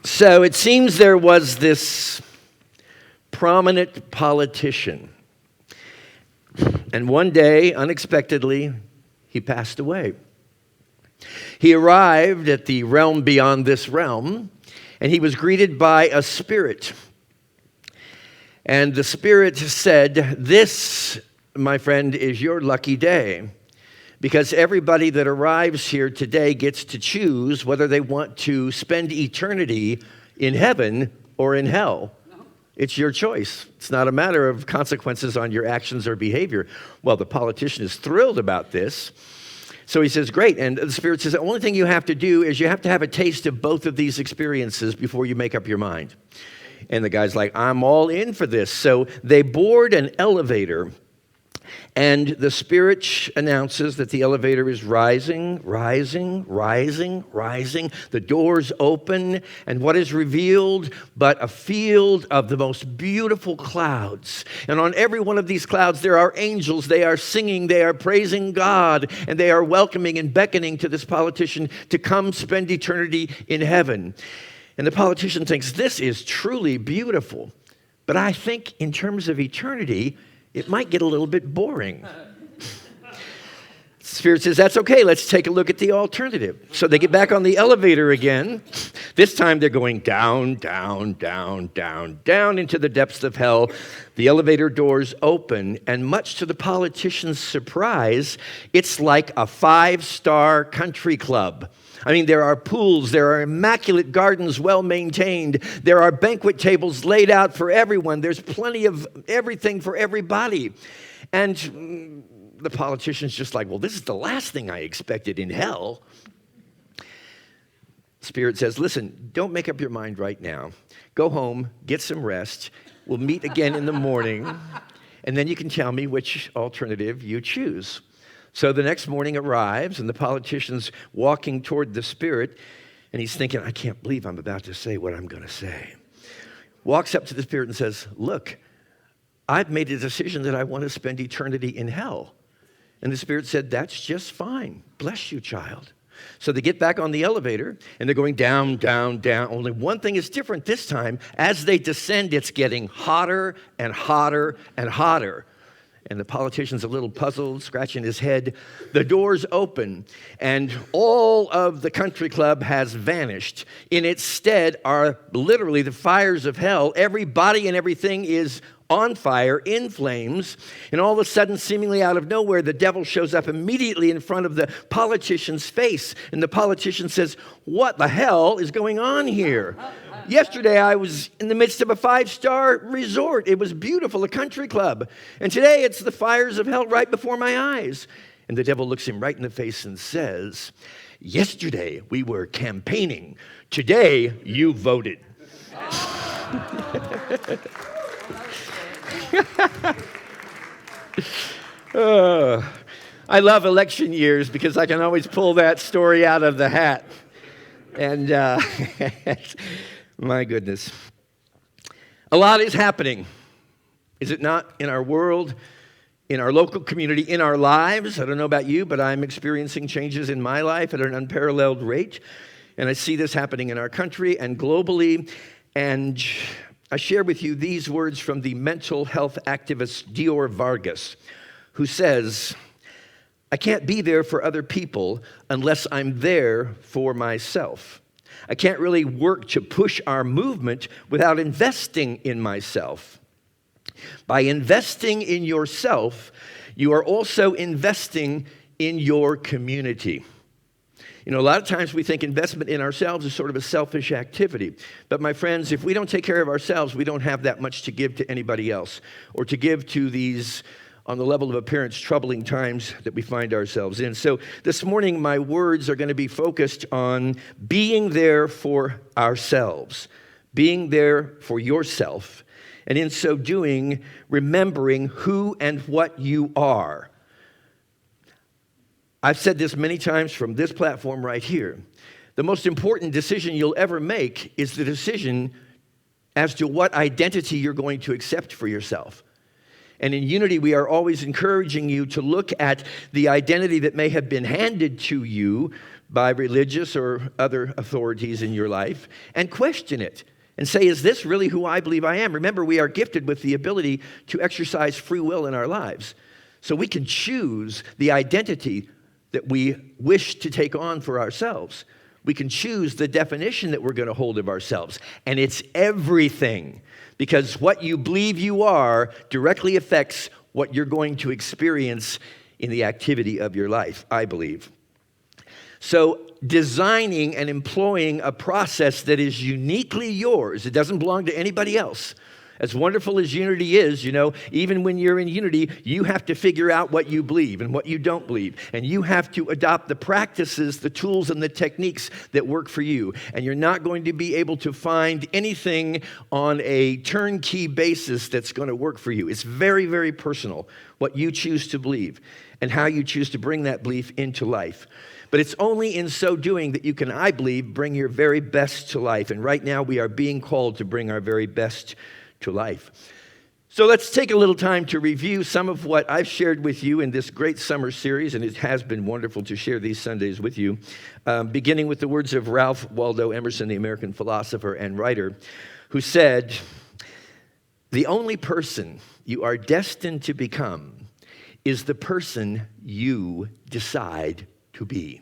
So it seems there was this prominent politician, and one day, unexpectedly, he passed away. He arrived at the realm beyond this realm, and he was greeted by a spirit. And the spirit said, "This, my friend, is your lucky day, because everybody that arrives here today gets to choose whether they want to spend eternity in heaven or in hell. It's your choice. It's not a matter of consequences on your actions or behavior." Well, the politician is thrilled about this. So he says, great. And the Spirit says, the only thing you have to do is you have to have a taste of both of these experiences before you make up your mind. And the guy's like, I'm all in for this. So they board an elevator, and the Spirit announces that the elevator is rising, rising, rising, rising. The doors open, and what is revealed but a field of the most beautiful clouds. And on every one of these clouds, there are angels. They are singing, they are praising God, and they are welcoming and beckoning to this politician to come spend eternity in heaven. And the politician thinks, this is truly beautiful. But I think in terms of eternity, it might get a little bit boring. Spirit says, that's okay, let's take a look at the alternative. So they get back on the elevator again. This time they're going down, down, down, down, down into the depths of hell. The elevator doors open, and much to the politician's surprise, it's like a 5-star country club. I mean, there are pools, there are immaculate gardens well maintained, there are banquet tables laid out for everyone, there's plenty of everything for everybody. And the politician's just like, well, this is the last thing I expected in hell. Spirit says, listen, don't make up your mind right now. Go home, get some rest. We'll meet again in the morning, and then you can tell me which alternative you choose. So the next morning arrives, and the politician's walking toward the Spirit, and he's thinking, I can't believe I'm about to say what I'm going to say. Walks up to the Spirit and says, look, I've made a decision that I want to spend eternity in hell. And the Spirit said, that's just fine. Bless you, child. So they get back on the elevator, and they're going down, down, down. Only one thing is different this time. As they descend, it's getting hotter and hotter and hotter. And the politician's a little puzzled, scratching his head. The doors open, and all of the country club has vanished. In its stead are literally the fires of hell. Everybody and everything is on fire, in flames. And all of a sudden, seemingly out of nowhere, the devil shows up immediately in front of the politician's face. And the politician says, what the hell is going on here? Yesterday, I was in the midst of a 5-star resort. It was beautiful, a country club. And today, it's the fires of hell right before my eyes. And the devil looks him right in the face and says, yesterday, we were campaigning. Today, you voted. I love election years because I can always pull that story out of the hat. And my goodness. A lot is happening, is it not, in our world, in our local community, in our lives? I don't know about you, but I'm experiencing changes in my life at an unparalleled rate. And I see this happening in our country and globally. And I share with you these words from the mental health activist Dior Vargas, who says, I can't be there for other people unless I'm there for myself. I can't really work to push our movement without investing in myself. By investing in yourself, you are also investing in your community. You know, a lot of times we think investment in ourselves is sort of a selfish activity. But my friends, if we don't take care of ourselves, we don't have that much to give to anybody else or to give to these, on the level of appearance, troubling times that we find ourselves in. So this morning, my words are going to be focused on being there for ourselves, being there for yourself, and in so doing, remembering who and what you are. I've said this many times from this platform right here. The most important decision you'll ever make is the decision as to what identity you're going to accept for yourself. And in Unity, we are always encouraging you to look at the identity that may have been handed to you by religious or other authorities in your life and question it and say, is this really who I believe I am? Remember, we are gifted with the ability to exercise free will in our lives. So we can choose the identity that we wish to take on for ourselves. We can choose the definition that we're going to hold of ourselves. And it's everything, because what you believe you are directly affects what you're going to experience in the activity of your life, I believe. So designing and employing a process that is uniquely yours, it doesn't belong to anybody else. As wonderful as unity is, even when you're in unity, you have to figure out what you believe and what you don't believe. And you have to adopt the practices, the tools, and the techniques that work for you. And you're not going to be able to find anything on a turnkey basis that's going to work for you. It's very, very personal what you choose to believe and how you choose to bring that belief into life. But it's only in so doing that you can, I believe, bring your very best to life. And right now we are being called to bring our very best to life. So let's take a little time to review some of what I've shared with you in this great summer series, and it has been wonderful to share these Sundays with you, beginning with the words of Ralph Waldo Emerson, the American philosopher and writer, who said, "The only person you are destined to become is the person you decide to be."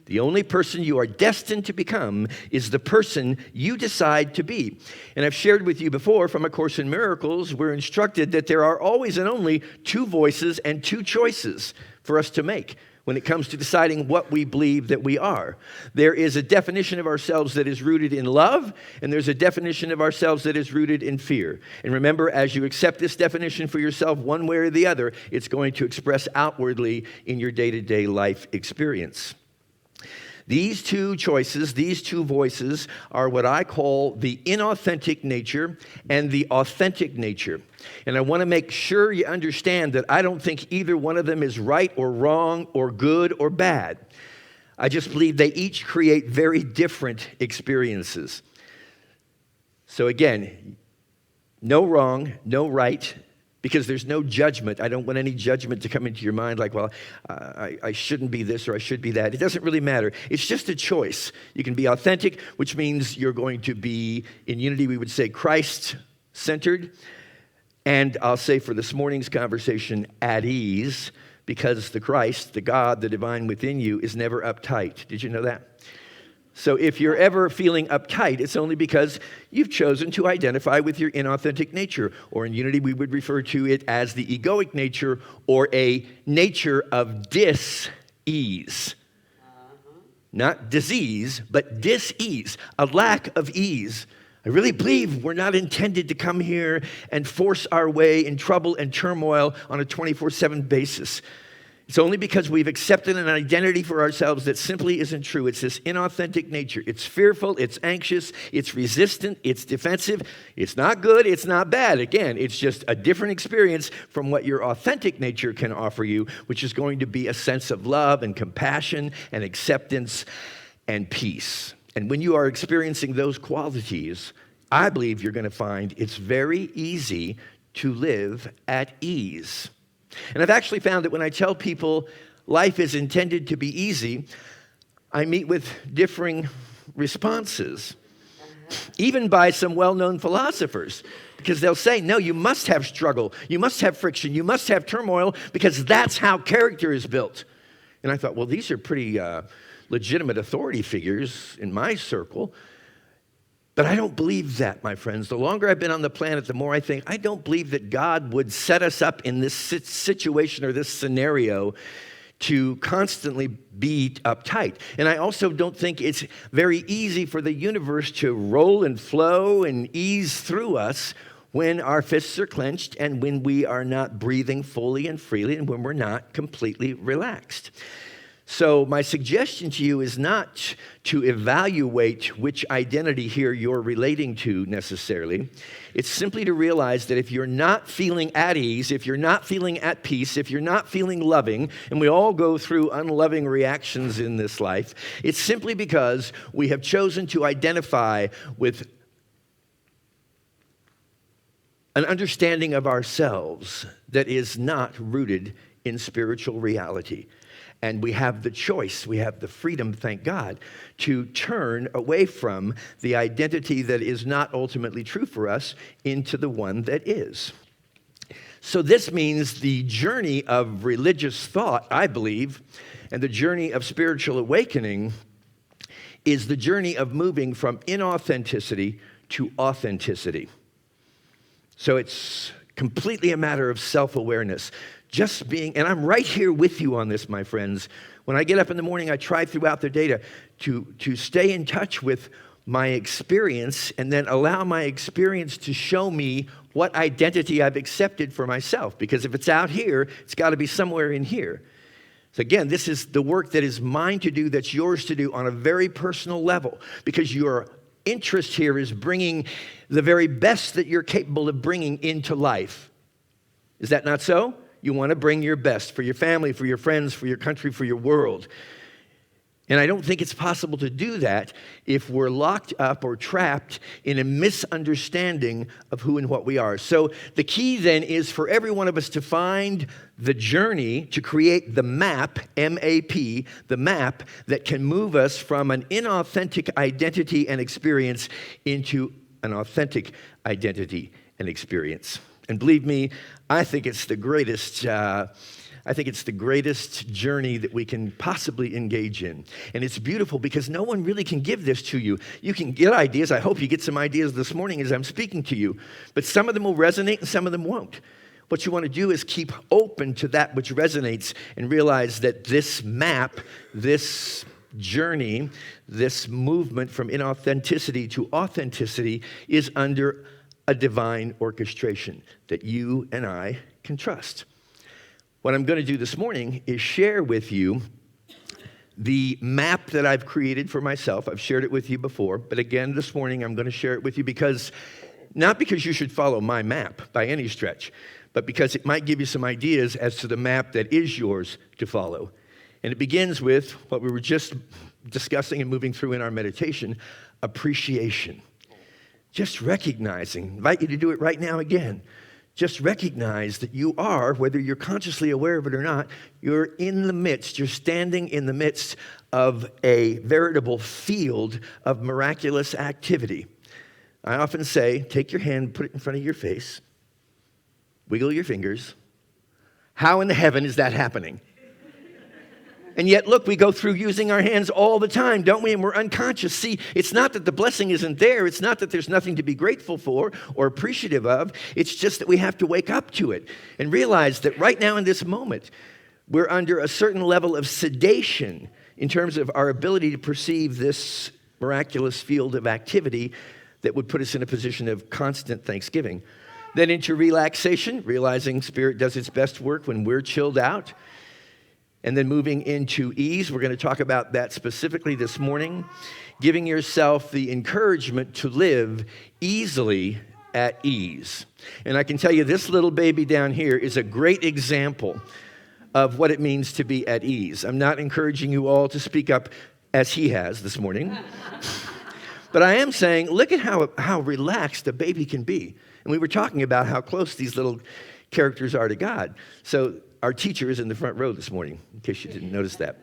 The only person you are destined to become is the person you decide to be. And I've shared with you before from A Course in Miracles, we're instructed that there are always and only two voices and two choices for us to make when it comes to deciding what we believe that we are. There is a definition of ourselves that is rooted in love, and there's a definition of ourselves that is rooted in fear. And remember, as you accept this definition for yourself one way or the other, it's going to express outwardly in your day-to-day life experience. These two choices, these two voices, are what I call the inauthentic nature and the authentic nature. And I want to make sure you understand that I don't think either one of them is right or wrong or good or bad. I just believe they each create very different experiences. So again, no wrong, no right, because there's no judgment. I don't want any judgment to come into your mind like, well, I shouldn't be this or I should be that. It doesn't really matter. It's just a choice. You can be authentic, which means you're going to be, in unity, we would say Christ-centered. And I'll say for this morning's conversation, at ease, because the Christ, the God, the divine within you is never uptight. Did you know that? So if you're ever feeling uptight, it's only because you've chosen to identify with your inauthentic nature. Or in unity, we would refer to it as the egoic nature or a nature of dis-ease. Not disease, but dis-ease, a lack of ease. I really believe we're not intended to come here and force our way in trouble and turmoil on a 24/7 basis. It's only because we've accepted an identity for ourselves that simply isn't true. It's this inauthentic nature. It's fearful, it's anxious, it's resistant, it's defensive. It's not good, it's not bad. Again, it's just a different experience from what your authentic nature can offer you, which is going to be a sense of love and compassion and acceptance and peace. And when you are experiencing those qualities, I believe you're going to find it's very easy to live at ease. And I've actually found that when I tell people life is intended to be easy, I meet with differing responses, even by some well-known philosophers, because they'll say, no, you must have struggle, you must have friction, you must have turmoil, because that's how character is built. And I thought, well, these are pretty legitimate authority figures in my circle. But I don't believe that, my friends. The longer I've been on the planet, the more I think, I don't believe that God would set us up in this situation or this scenario to constantly be uptight. And I also don't think it's very easy for the universe to roll and flow and ease through us when our fists are clenched and when we are not breathing fully and freely and when we're not completely relaxed. So my suggestion to you is not to evaluate which identity here you're relating to necessarily. It's simply to realize that if you're not feeling at ease, if you're not feeling at peace, if you're not feeling loving, and we all go through unloving reactions in this life, it's simply because we have chosen to identify with an understanding of ourselves that is not rooted in spiritual reality. And we have the choice, we have the freedom, thank God, to turn away from the identity that is not ultimately true for us into the one that is. So this means the journey of religious thought, I believe, and the journey of spiritual awakening is the journey of moving from inauthenticity to authenticity. So it's completely a matter of self-awareness. Just being, and I'm right here with you on this, my friends. When I get up in the morning, I try throughout the day to stay in touch with my experience and then allow my experience to show me what identity I've accepted for myself. Because if it's out here, it's got to be somewhere in here. So again, this is the work that is mine to do, that's yours to do on a very personal level. Because your interest here is bringing the very best that you're capable of bringing into life. Is that not so? You want to bring your best for your family, for your friends, for your country, for your world. And I don't think it's possible to do that if we're locked up or trapped in a misunderstanding of who and what we are. So the key then is for every one of us to find the journey to create the map, M-A-P, the map that can move us from an inauthentic identity and experience into an authentic identity and experience. And believe me, I think it's the greatest journey that we can possibly engage in. And it's beautiful because no one really can give this to you. You can get ideas. I hope you get some ideas this morning as I'm speaking to you. But some of them will resonate and some of them won't. What you want to do is keep open to that which resonates and realize that this map, this journey, this movement from inauthenticity to authenticity is under a divine orchestration that you and I can trust. What I'm going to do this morning is share with you the map that I've created for myself. I've shared it with you before, but again, this morning I'm going to share it with you because, not because you should follow my map by any stretch, but because it might give you some ideas as to the map that is yours to follow. And it begins with what we were just discussing and moving through in our meditation, appreciation. Just recognizing, invite you to do it right now again. Just recognize that you are, whether you're consciously aware of it or not, you're standing in the midst of a veritable field of miraculous activity. I often say, take your hand, put it in front of your face, wiggle your fingers. How in the heaven is that happening? And yet, look, we go through using our hands all the time, don't we? And we're unconscious. See, it's not that the blessing isn't there. It's not that there's nothing to be grateful for or appreciative of. It's just that we have to wake up to it and realize that right now in this moment, we're under a certain level of sedation in terms of our ability to perceive this miraculous field of activity that would put us in a position of constant thanksgiving. Then into relaxation, realizing Spirit does its best work when we're chilled out. And then moving into ease, we're going to talk about that specifically this morning. Giving yourself the encouragement to live easily at ease. And I can tell you this little baby down here is a great example of what it means to be at ease. I'm not encouraging you all to speak up as he has this morning. But I am saying, look at how relaxed a baby can be. And we were talking about how close these little characters are to God. So our teacher is in the front row this morning, in case you didn't notice that.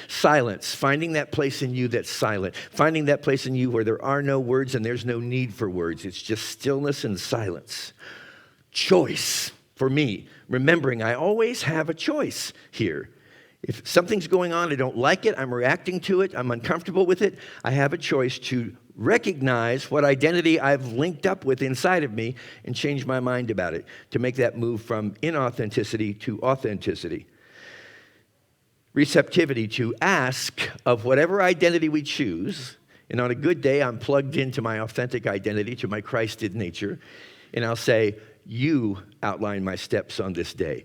Silence, finding that place in you that's silent. Finding that place in you where there are no words and there's no need for words. It's just stillness and silence. Choice, for me, remembering I always have a choice here. If something's going on, I don't like it, I'm reacting to it, I'm uncomfortable with it, I have a choice to recognize what identity I've linked up with inside of me and change my mind about it, to make that move from inauthenticity to authenticity. Receptivity, to ask of whatever identity we choose, and on a good day, I'm plugged into my authentic identity, to my Christed nature, and I'll say, you outline my steps on this day.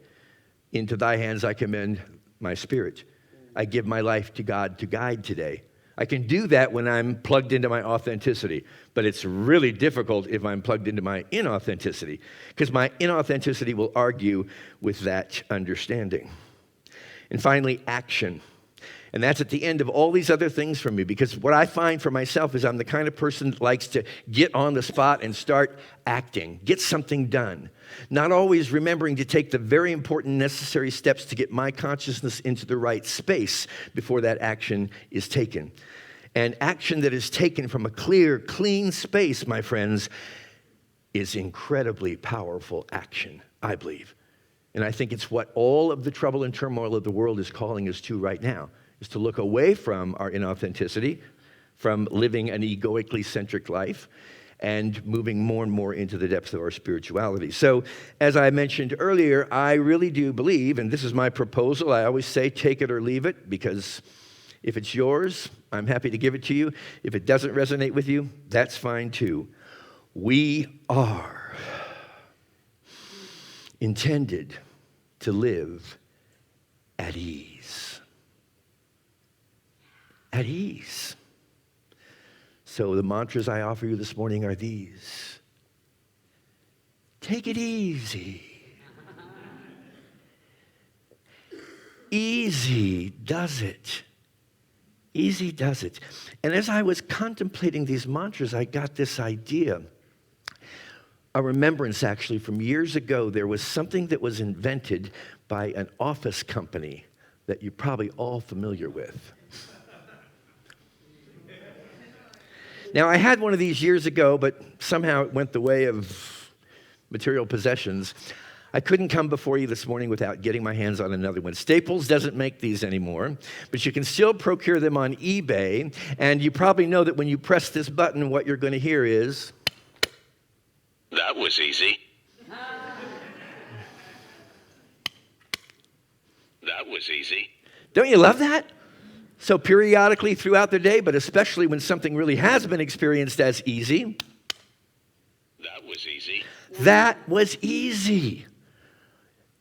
Into thy hands I commend my spirit. I give my life to God to guide today. I can do that when I'm plugged into my authenticity, but it's really difficult if I'm plugged into my inauthenticity, because my inauthenticity will argue with that understanding. And finally, action. And that's at the end of all these other things for me, because what I find for myself is I'm the kind of person that likes to get on the spot and start acting, get something done, not always remembering to take the very important necessary steps to get my consciousness into the right space before that action is taken. And action that is taken from a clear, clean space, my friends, is incredibly powerful action, I believe. And I think it's what all of the trouble and turmoil of the world is calling us to right now, is to look away from our inauthenticity, from living an egoically centric life, and moving more and more into the depths of our spirituality. So, as I mentioned earlier, I really do believe, and this is my proposal, I always say take it or leave it, because if it's yours, I'm happy to give it to you. If it doesn't resonate with you, that's fine too. We are intended to live at ease. At ease. So the mantras I offer you this morning are these. Take it easy. Easy does it. Easy does it. And as I was contemplating these mantras, I got this idea. A remembrance, actually, from years ago. There was something that was invented by an office company that you're probably all familiar with. Now, I had one of these years ago, but somehow it went the way of material possessions. I couldn't come before you this morning without getting my hands on another one. Staples doesn't make these anymore, but you can still procure them on eBay, and you probably know that when you press this button, what you're going to hear is... That was easy. That was easy. Don't you love that? So periodically throughout the day, but especially when something really has been experienced as easy. That was easy. That was easy.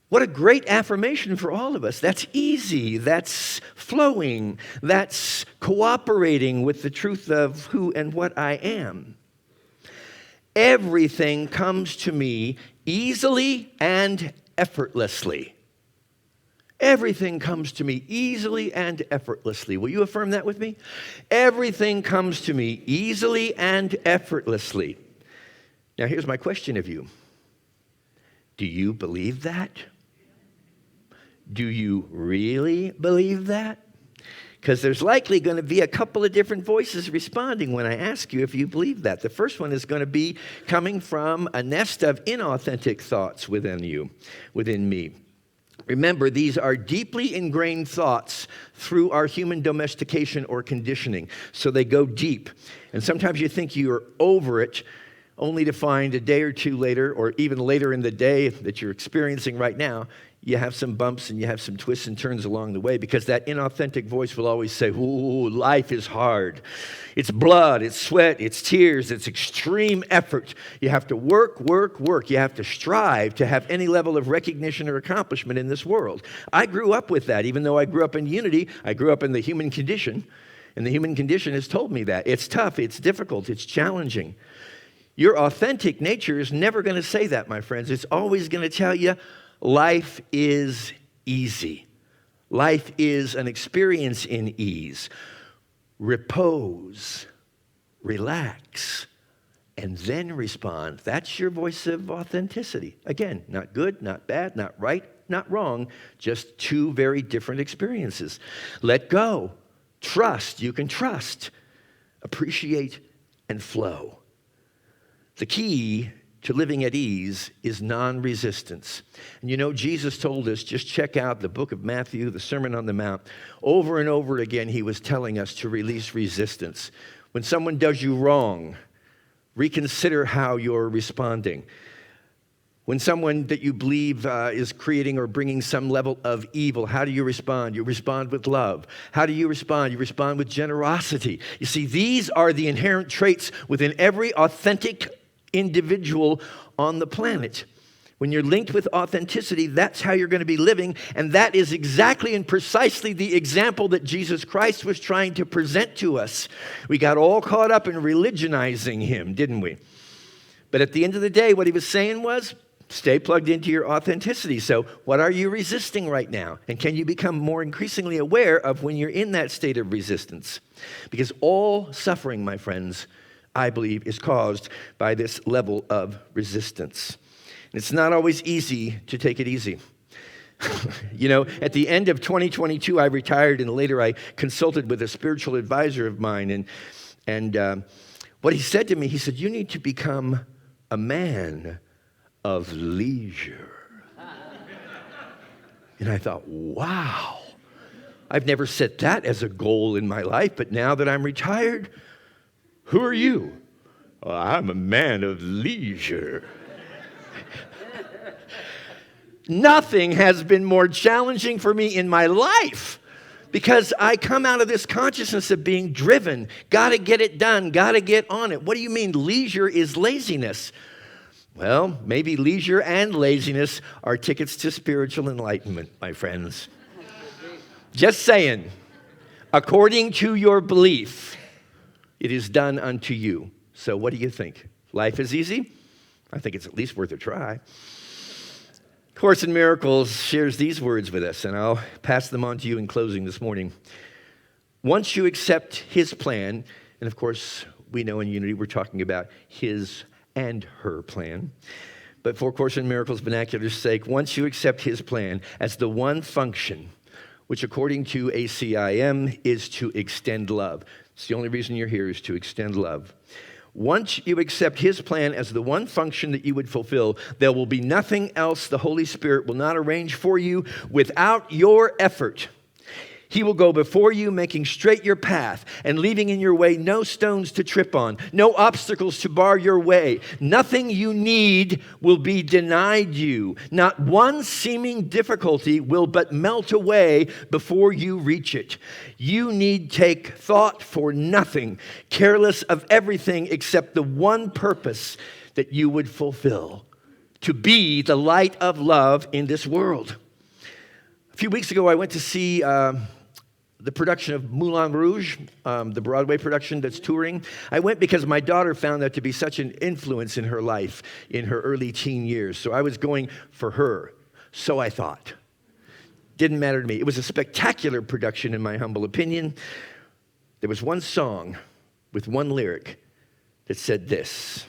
What a great affirmation for all of us. That's easy. That's flowing. That's cooperating with the truth of who and what I am. Everything comes to me easily and effortlessly. Everything comes to me easily and effortlessly. Will you affirm that with me? Everything comes to me easily and effortlessly. Now, here's my question of you. Do you believe that? Do you really believe that? Because there's likely going to be a couple of different voices responding when I ask you if you believe that. The first one is going to be coming from a nest of inauthentic thoughts within you, within me. Remember, these are deeply ingrained thoughts through our human domestication or conditioning. So they go deep. And sometimes you think you're over it, only to find a day or two later, or even later in the day that you're experiencing right now, you have some bumps and you have some twists and turns along the way, because that inauthentic voice will always say, ooh, life is hard. It's blood, it's sweat, it's tears, it's extreme effort. You have to work. You have to strive to have any level of recognition or accomplishment in this world. I grew up with that. Even though I grew up in unity, I grew up in the human condition, and the human condition has told me that. It's tough, it's difficult, it's challenging. Your authentic nature is never going to say that, my friends. It's always going to tell you, life is easy. Life is an experience in ease. Repose, relax, and then respond. That's your voice of authenticity. Again, not good, not bad, not right, not wrong, just two very different experiences. Let go, trust, you can trust, appreciate, and flow. The key to living at ease is non-resistance. And you know, Jesus told us, just check out the book of Matthew, the Sermon on the Mount. Over and over again, he was telling us to release resistance. When someone does you wrong, reconsider how you're responding. When someone that you believe is creating or bringing some level of evil, how do you respond? You respond with love. How do you respond? You respond with generosity. You see, these are the inherent traits within every authentic individual on the planet. When you're linked with authenticity, that's how you're going to be living, and that is exactly and precisely the example that Jesus Christ was trying to present to us. We got all caught up in religionizing him, didn't we? But at the end of the day, what he was saying was, Stay plugged into your authenticity. So, what are you resisting right now? And can you become more increasingly aware of when you're in that state of resistance? Because all suffering, my friends, I believe, is caused by this level of resistance. And it's not always easy to take it easy. You know, at the end of 2022, I retired, and later I consulted with a spiritual advisor of mine. And what he said to me, he said, you need to become a man of leisure. And I thought, wow, I've never set that as a goal in my life, but now that I'm retired, who are you? Well, I'm a man of leisure. Nothing has been more challenging for me in my life because I come out of this consciousness of being driven. Got to get it done. Got to get on it. What do you mean leisure is laziness? Well, maybe leisure and laziness are tickets to spiritual enlightenment, my friends. Just saying, according to your belief, it is done unto you. So what do you think? Life is easy? I think it's at least worth a try. Course in Miracles shares these words with us, and I'll pass them on to you in closing this morning. Once you accept his plan, and of course, we know in Unity we're talking about his and her plan. But for Course in Miracles vernacular's sake, once you accept his plan as the one function, which according to ACIM is to extend love. It's the only reason you're here is to extend love. Once you accept his plan as the one function that you would fulfill, there will be nothing else the Holy Spirit will not arrange for you without your effort. He will go before you, making straight your path and leaving in your way no stones to trip on, no obstacles to bar your way. Nothing you need will be denied you. Not one seeming difficulty will but melt away before you reach it. You need take thought for nothing, careless of everything except the one purpose that you would fulfill, to be the light of love in this world. A few weeks ago, I went to see the production of Moulin Rouge, the Broadway production that's touring. I went because my daughter found that to be such an influence in her life in her early teen years. So I was going for her. So I thought. Didn't matter to me. It was a spectacular production, in my humble opinion. There was one song with one lyric that said this: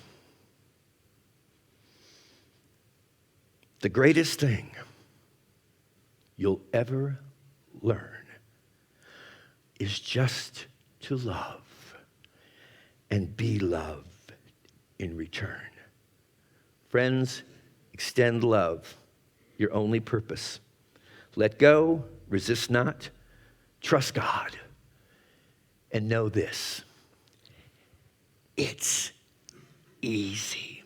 the greatest thing you'll ever learn is just to love and be loved in return. Friends, extend love, your only purpose. Let go, resist not, trust God, and know this: it's easy.